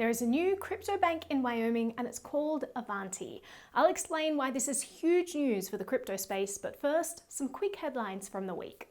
There is a new crypto bank in Wyoming and it's called Avanti. I'll explain why this is huge news for the crypto space, but first, some quick headlines from the week.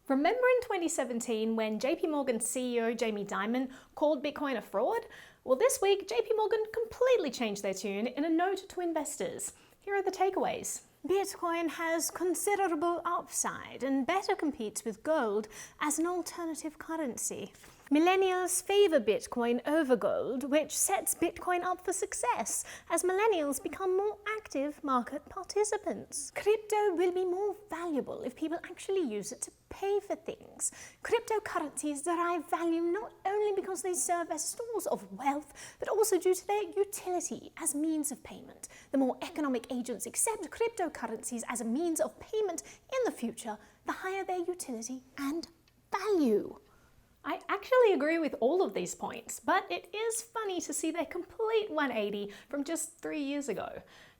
Remember in 2017 when JP Morgan CEO Jamie Dimon called Bitcoin a fraud? Well, this week, JP Morgan completely changed their tune in a note to investors. Here are the takeaways. Bitcoin has considerable upside and better competes with gold as an alternative currency. Millennials favor Bitcoin over gold, which sets Bitcoin up for success as millennials become more active market participants. Crypto will be more valuable if people actually use it to pay for things. Cryptocurrencies derive value not only because they serve as stores of wealth, but also due to their utility as means of payment. The more economic agents accept cryptocurrencies as a means of payment in the future, the higher their utility and value. I actually agree with all of these points, but it is funny to see their complete 180 from just 3 years ago.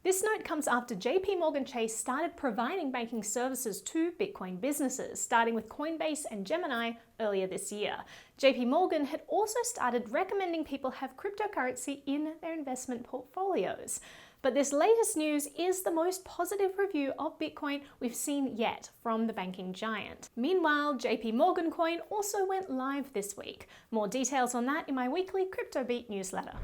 This note comes after JP Morgan Chase started providing banking services to Bitcoin businesses, starting with Coinbase and Gemini earlier this year. JP Morgan had also started recommending people have cryptocurrency in their investment portfolios. But this latest news is the most positive review of Bitcoin we've seen yet from the banking giant. Meanwhile, JP Morgan Coin also went live this week. More details on that in my weekly CryptoBeat newsletter.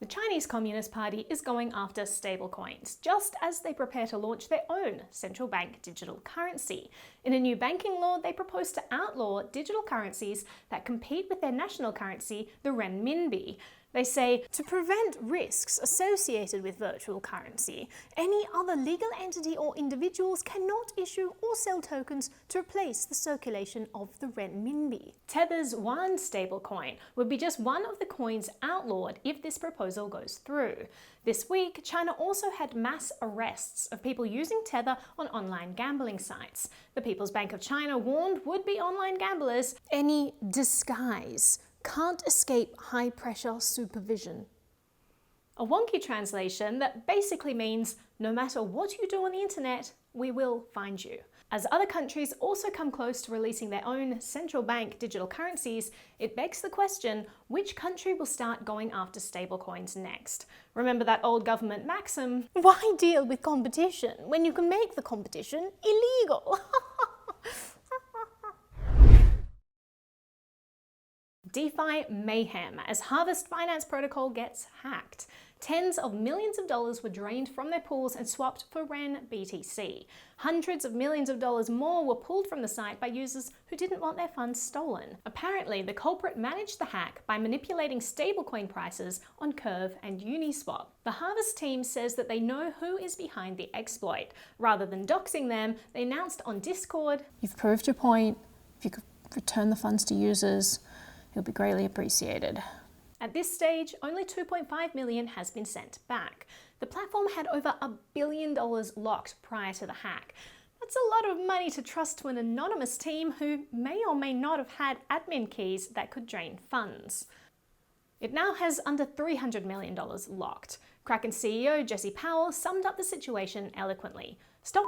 The Chinese Communist Party is going after stablecoins, just as they prepare to launch their own central bank digital currency. In a new banking law, they propose to outlaw digital currencies that compete with their national currency, the renminbi. They say, to prevent risks associated with virtual currency, any other legal entity or individuals cannot issue or sell tokens to replace the circulation of the renminbi. Tether's Yuan stablecoin would be just one of the coins outlawed if this proposal goes through. This week, China also had mass arrests of people using Tether on online gambling sites. The People's Bank of China warned would-be online gamblers, any disguise can't escape high-pressure supervision. A wonky translation that basically means, no matter what you do on the internet, we will find you. As other countries also come close to releasing their own central bank digital currencies, it begs the question, which country will start going after stablecoins next? Remember that old government maxim, why deal with competition when you can make the competition illegal? DeFi mayhem as Harvest Finance Protocol gets hacked. Tens of millions of dollars were drained from their pools and swapped for REN BTC. Hundreds of millions of dollars more were pulled from the site by users who didn't want their funds stolen. Apparently, the culprit managed the hack by manipulating stablecoin prices on Curve and Uniswap. The Harvest team says that they know who is behind the exploit. Rather than doxing them, they announced on Discord, "You've proved your point. If you could return the funds to users, it'll be greatly appreciated." At this stage, only $2.5 million has been sent back. The platform had over $1 billion locked prior to the hack. That's a lot of money to trust to an anonymous team who may or may not have had admin keys that could drain funds. It now has under $300 million locked. Kraken CEO Jesse Powell summed up the situation eloquently. Stop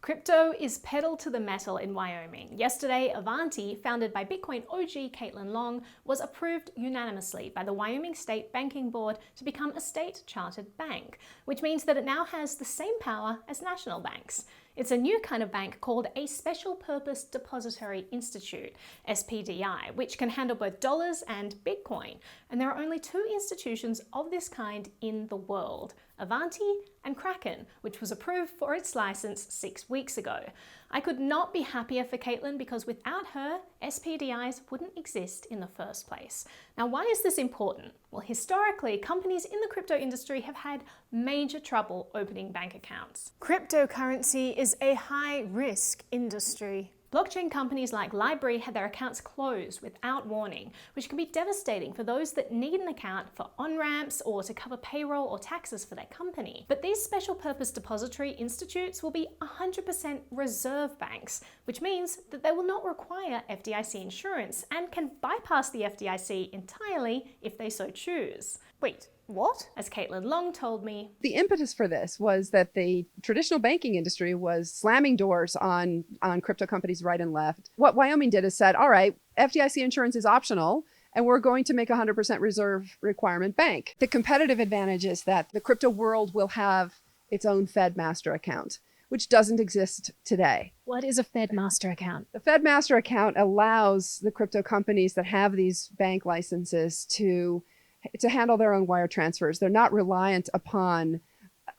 Crypto is pedal to the metal in Wyoming. Yesterday, Avanti, founded by Bitcoin OG Caitlin Long, was approved unanimously by the Wyoming State Banking Board to become a state-chartered bank, which means that it now has the same power as national banks. It's a new kind of bank called a Special Purpose Depository Institute, SPDI, which can handle both dollars and Bitcoin. And there are only 2 institutions of this kind in the world, Avanti and Kraken, which was approved for its license 6 weeks ago. I could not be happier for Caitlin because without her, SPDIs wouldn't exist in the first place. Now, why is this important? Well, historically, companies in the crypto industry have had major trouble opening bank accounts. Cryptocurrency is a high-risk industry. Blockchain companies like LBRY had their accounts closed without warning, which can be devastating for those that need an account for on-ramps or to cover payroll or taxes for their company. But these special purpose depository institutes will be 100% reserve banks, which means that they will not require FDIC insurance and can bypass the FDIC entirely if they so choose. Wait, What? As Caitlin Long told me, the impetus for this was that the traditional banking industry was slamming doors on crypto companies right and left. What Wyoming did is said, all right, FDIC insurance is optional, and we're going to make a 100% reserve requirement bank. The competitive advantage is that the crypto world will have its own Fed master account, which doesn't exist today. What is a Fed master account? The Fed master account allows the crypto companies that have these bank licenses to handle their own wire transfers. They're not reliant upon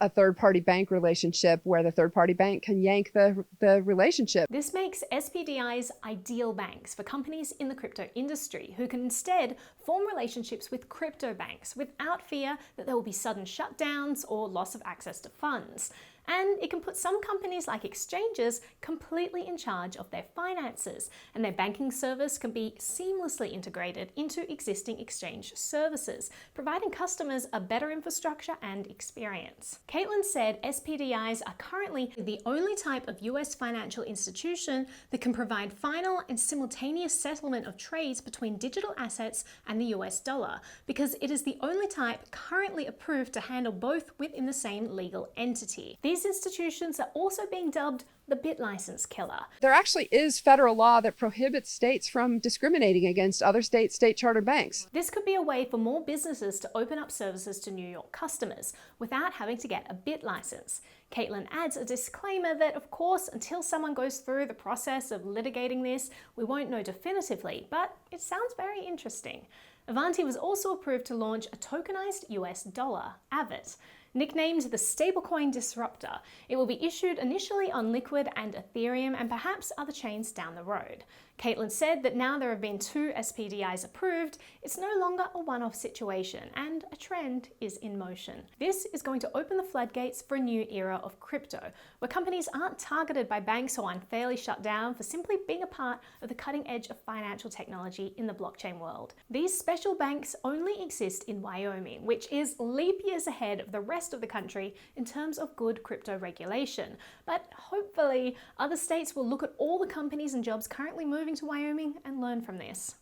a third-party bank relationship where the third-party bank can yank the relationship. This makes SPDIs ideal banks for companies in the crypto industry who can instead form relationships with crypto banks without fear that there will be sudden shutdowns or loss of access to funds. And it can put some companies like exchanges completely in charge of their finances, and their banking service can be seamlessly integrated into existing exchange services, providing customers a better infrastructure and experience. Caitlin said SPDIs are currently the only type of US financial institution that can provide final and simultaneous settlement of trades between digital assets and the US dollar, because it is the only type currently approved to handle both within the same legal entity. These institutions are also being dubbed the BitLicense killer. There actually is federal law that prohibits states from discriminating against other states' state-chartered banks. This could be a way for more businesses to open up services to New York customers without having to get a BitLicense. Caitlin adds a disclaimer that, of course, until someone goes through the process of litigating this, we won't know definitively, but it sounds very interesting. Avanti was also approved to launch a tokenized US dollar, Avid. Nicknamed the Stablecoin Disruptor, it will be issued initially on Liquid and Ethereum and perhaps other chains down the road. Caitlin said that now there have been 2 SPDIs approved, it's no longer a one-off situation and a trend is in motion. This is going to open the floodgates for a new era of crypto, where companies aren't targeted by banks or unfairly shut down for simply being a part of the cutting edge of financial technology in the blockchain world. These special banks only exist in Wyoming, which is leap years ahead of the rest of the country in terms of good crypto regulation. But hopefully other states will look at all the companies and jobs currently moving to Wyoming and learn from this.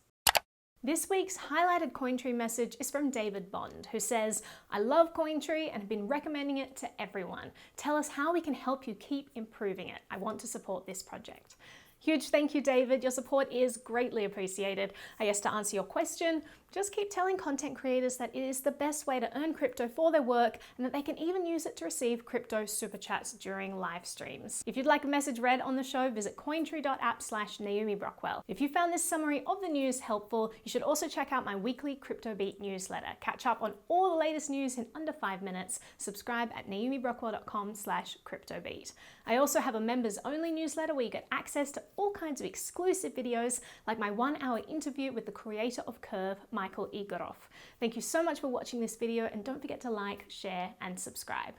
This week's highlighted Cointree message is from David Bond, who says, "I love Cointree and have been recommending it to everyone. Tell us how we can help you keep improving it. I want to support this project." Huge thank you, David. Your support is greatly appreciated. I guess to answer your question, just keep telling content creators that it is the best way to earn crypto for their work and that they can even use it to receive crypto super chats during live streams. If you'd like a message read on the show, visit cointree.app/Naomi Brockwell. If you found this summary of the news helpful, you should also check out my weekly Crypto Beat newsletter. Catch up on all the latest news in under 5 minutes. Subscribe at naomibrockwell.com/CryptoBeat. I also have a members only newsletter where you get access to all kinds of exclusive videos, like my 1-hour interview with the creator of Curve, Michael Igorov. Thank you so much for watching this video, and don't forget to like, share, and subscribe.